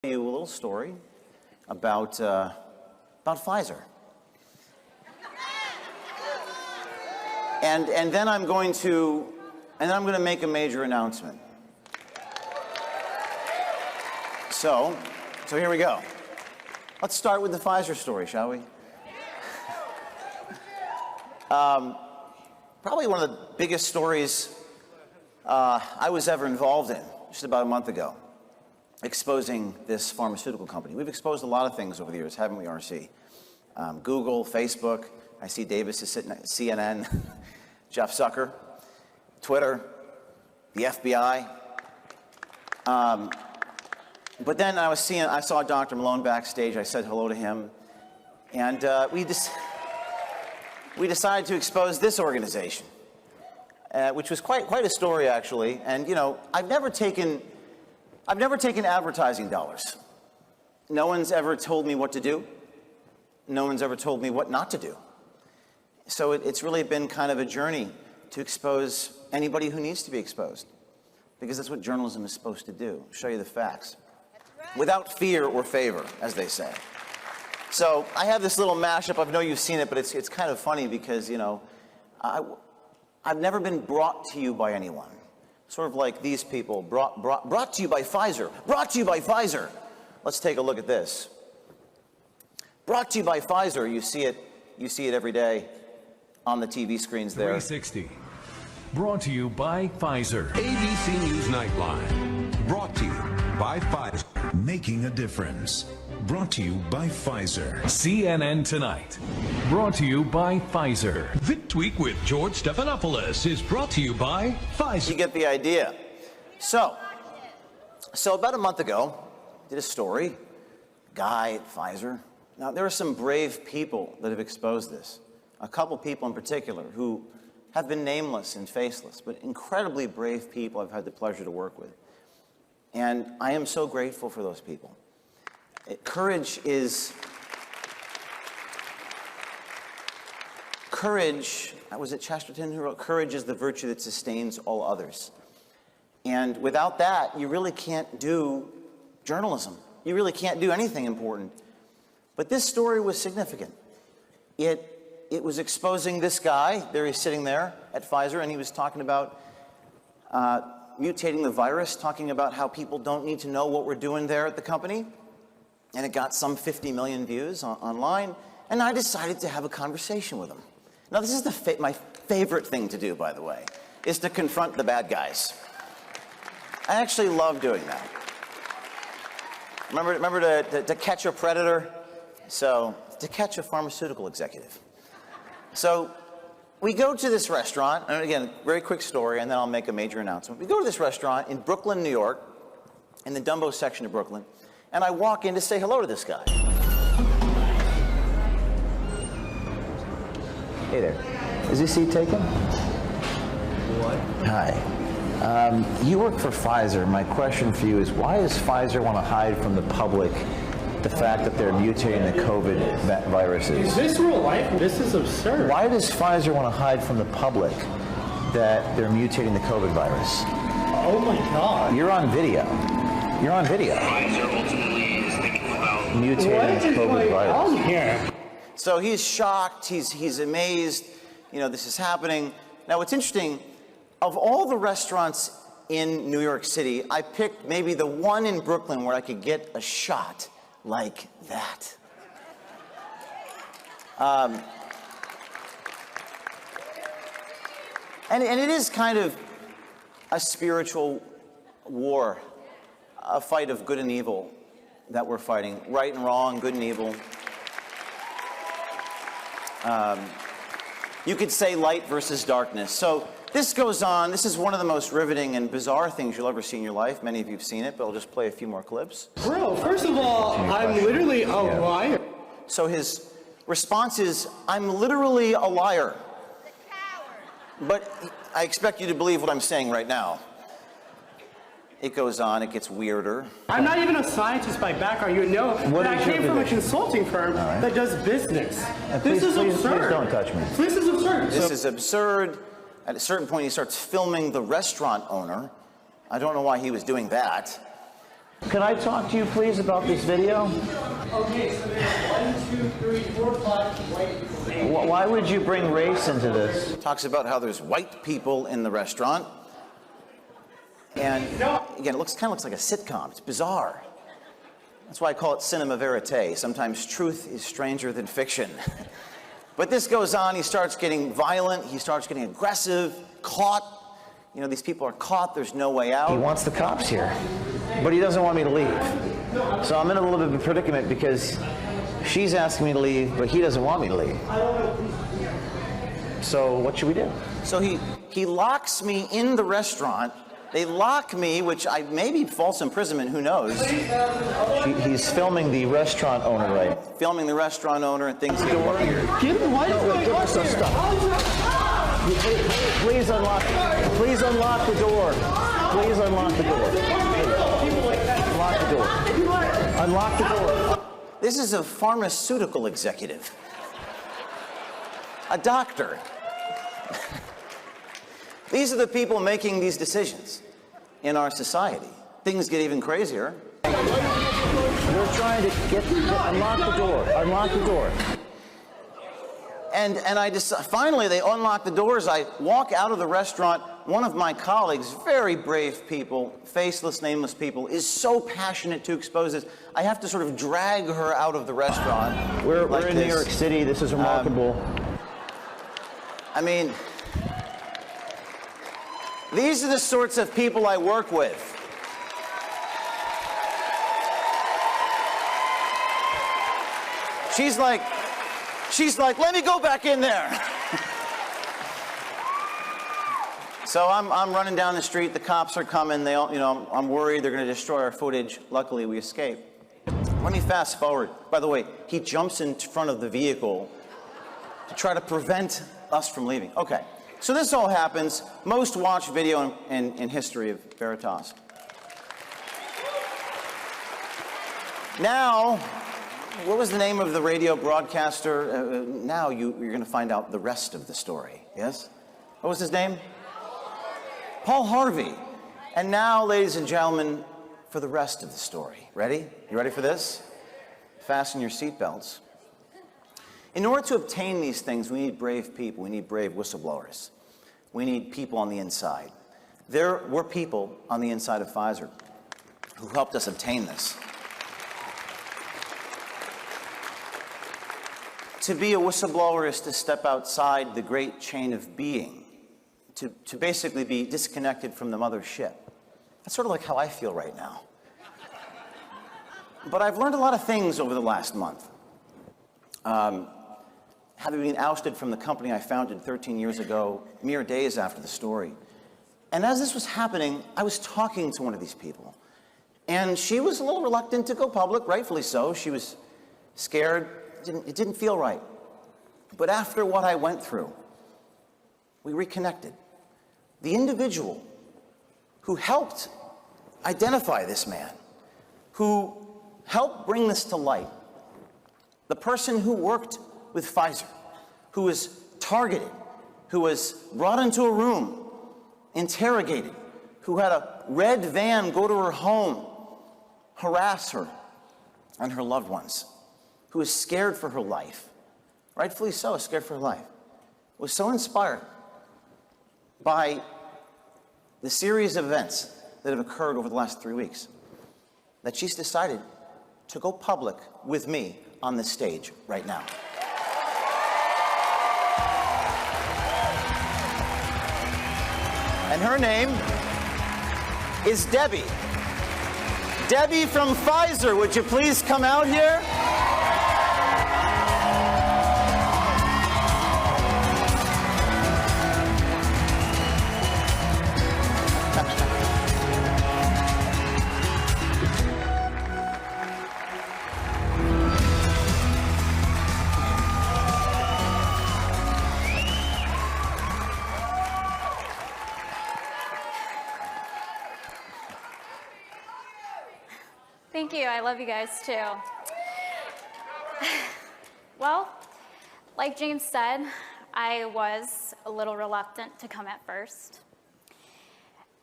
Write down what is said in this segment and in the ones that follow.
You a little story about Pfizer, and then I'm going to make a major announcement. So here we go. Let's start with the Pfizer story, shall we? Probably one of the biggest stories I was ever involved in, just about a month ago. Exposing this pharmaceutical company. We've exposed a lot of things over the years, haven't we, RC? Google, Facebook, I see Davis is sitting at CNN, Jeff Zucker, Twitter, the FBI. But then I saw Dr. Malone backstage, I said hello to him, and we decided to expose this organization, which was quite a story, actually. And, you know, I've never taken advertising dollars. No one's ever told me what to do. No one's ever told me what not to do. So it's really been kind of a journey to expose anybody who needs to be exposed, because that's what journalism is supposed to do, show you the facts. That's right. Without fear or favor, as they say. So I have this little mashup. I know you've seen it, but it's kind of funny because, you know, I've never been brought to you by anyone. Sort of like these people, brought to you by Pfizer. Brought to you by Pfizer. Let's take a look at this. Brought to you by Pfizer. You see it every day on the TV screens there. 360. Brought to you by Pfizer. ABC News Nightline. Brought to you by Pfizer. Making a difference. Brought to you by Pfizer. CNN Tonight. Brought to you by Pfizer. VidTweet with George Stephanopoulos is brought to you by Pfizer. You get the idea. So about a month ago, did a story, guy at Pfizer. Now, there are some brave people that have exposed this. A couple people in particular who have been nameless and faceless, but incredibly brave people I've had the pleasure to work with. And I am so grateful for those people. Courage, was it Chesterton who wrote, courage is the virtue that sustains all others. And without that, you really can't do journalism. You really can't do anything important. But this story was significant. It was exposing this guy. There he's sitting there at Pfizer, and he was talking about mutating the virus, talking about how people don't need to know what we're doing there at the company. And it got some 50 million views online, and I decided to have a conversation with him. Now, this is my favorite thing to do, by the way, is to confront the bad guys. I actually love doing that. Remember to catch a predator? So, to catch a pharmaceutical executive. So, we go to this restaurant, and again, very quick story, and then I'll make a major announcement. We go to this restaurant in Brooklyn, New York, in the Dumbo section of Brooklyn, and I walk in to say hello to this guy. Hey there. Is this seat taken? What? Hi. You work for Pfizer. My question for you is, why does Pfizer want to hide from the public the fact that they're mutating the COVID viruses? Is this real life? This is absurd. Why does Pfizer want to hide from the public that they're mutating the COVID virus? Oh my God. You're on video. You're on video. Pfizer ultimately is thinking about mutating the COVID virus. Here? So he's shocked. He's amazed. You know, this is happening. Now, what's interesting, of all the restaurants in New York City, I picked maybe the one in Brooklyn where I could get a shot like that. And it is kind of a spiritual war, a fight of good and evil that we're fighting. Right and wrong, good and evil. You could say light versus darkness. So this goes on. This is one of the most riveting and bizarre things you'll ever see in your life. Many of you have seen it, but I'll just play a few more clips. Bro, first of all, I'm literally a liar. So his response is, I'm literally a liar. the coward. But I expect you to believe what I'm saying right now. It goes on, it gets weirder. I'm not even a scientist by background. You know that I came from a consulting firm that does business. This is absurd. Please don't touch me. This is absurd. This is absurd. At a certain point, he starts filming the restaurant owner. I don't know why he was doing that. Could I talk to you, please, about this video? Okay, so there's 1, 2, 3, 4, 5 white people. Why would you bring race into this? Talks about how there's white people in the restaurant. And again, it kind of looks like a sitcom. It's bizarre. That's why I call it cinema verite. Sometimes truth is stranger than fiction. But this goes on. He starts getting violent. He starts getting aggressive, caught. You know, these people are caught. There's no way out. He wants the cops here, but he doesn't want me to leave. So I'm in a little bit of a predicament because she's asking me to leave, but he doesn't want me to leave. So what should we do? So he locks me in the restaurant. They lock me, which maybe false imprisonment, who knows? He's filming the restaurant owner, right? Filming the restaurant owner and things get weird. Give him what is going on here? Please unlock the door. Please unlock the door. Unlock the door. Unlock the door. This is a pharmaceutical executive. A doctor. These are the people making these decisions in our society. Things get even crazier. They're trying to unlock the door. Unlock the door. And I finally they unlock the doors. I walk out of the restaurant. One of my colleagues, very brave people, faceless, nameless people, is so passionate to expose this. I have to sort of drag her out of the restaurant. We're in New York City. This is remarkable. I mean, these are the sorts of people I work with. She's like, let me go back in there. So I'm running down the street. The cops are coming. They all, I'm worried they're going to destroy our footage. Luckily, we escape. Let me fast forward. By the way, he jumps in front of the vehicle to try to prevent us from leaving. Okay. So this all happens. Most watched video in history of Veritas. Now, what was the name of the radio broadcaster? Now you're going to find out the rest of the story. Yes? What was his name? Paul Harvey. And now, ladies and gentlemen, for the rest of the story. Ready? You ready for this? Fasten your seatbelts. In order to obtain these things, we need brave people. We need brave whistleblowers. We need people on the inside. There were people on the inside of Pfizer who helped us obtain this. To be a whistleblower is to step outside the great chain of being, to basically be disconnected from the mother ship. That's sort of like how I feel right now. But I've learned a lot of things over the last month. Having been ousted from the company I founded 13 years ago, mere days after the story. And as this was happening, I was talking to one of these people. And she was a little reluctant to go public, rightfully so. She was scared. It didn't feel right. But after what I went through, we reconnected. The individual who helped identify this man, who helped bring this to light, the person who worked with Pfizer, who was targeted, who was brought into a room, interrogated, who had a red van go to her home, harass her and her loved ones, who was scared for her life, rightfully so, scared for her life, was so inspired by the series of events that have occurred over the last 3 weeks that she's decided to go public with me on this stage right now. And her name is Debbie. Debbie from Pfizer, would you please come out here? Thank you. I love you guys too. Well, like James said, I was a little reluctant to come at first.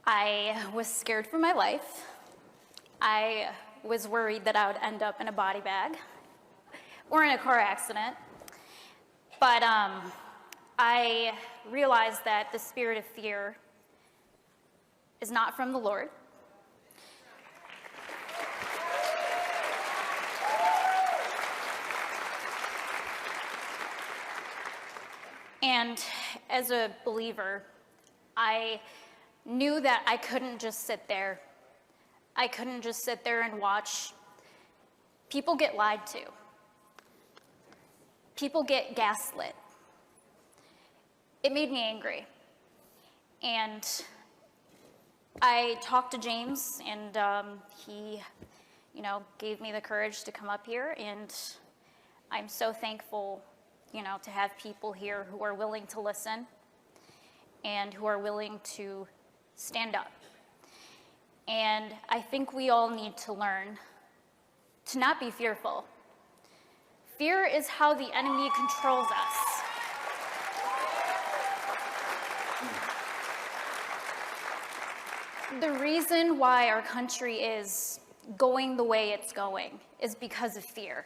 I was scared for my life. I was worried that I would end up in a body bag or in a car accident. But I realized that the spirit of fear is not from the Lord. And as a believer, I knew that I couldn't just sit there. I couldn't just sit there and watch. People get lied to. People get gaslit. It made me angry. And I talked to James, and he, gave me the courage to come up here, and I'm so thankful, to have people here who are willing to listen and who are willing to stand up. And I think we all need to learn to not be fearful. Fear is how the enemy controls us. The reason why our country is going the way it's going is because of fear.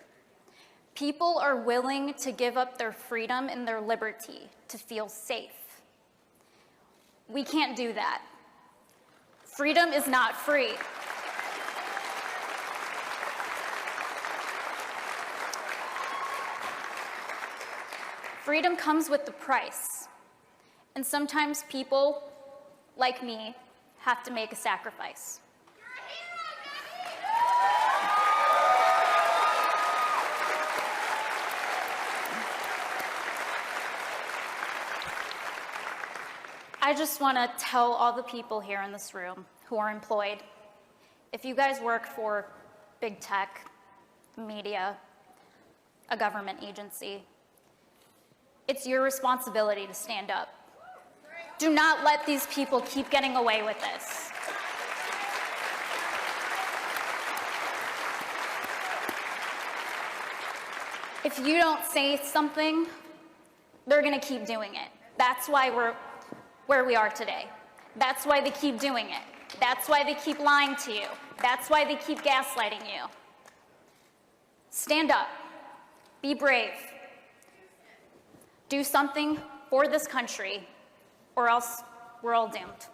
People are willing to give up their freedom and their liberty to feel safe. We can't do that. Freedom is not free. Freedom comes with the price. And sometimes people, like me, have to make a sacrifice. I just want to tell all the people here in this room who are employed, if you guys work for big tech, media, a government agency, it's your responsibility to stand up. Do not let these people keep getting away with this. If you don't say something, they're going to keep doing it. That's why we're where we are today. That's why they keep doing it. That's why they keep lying to you. That's why they keep gaslighting you. Stand up. Be brave. Do something for this country, or else we're all doomed.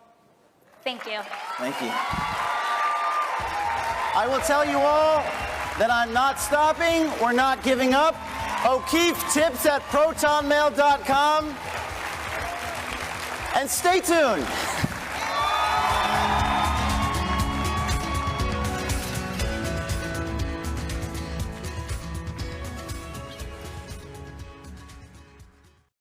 Thank you. Thank you. I will tell you all that I'm not stopping. We're not giving up. O'Keefe tips at protonmail.com. And stay tuned.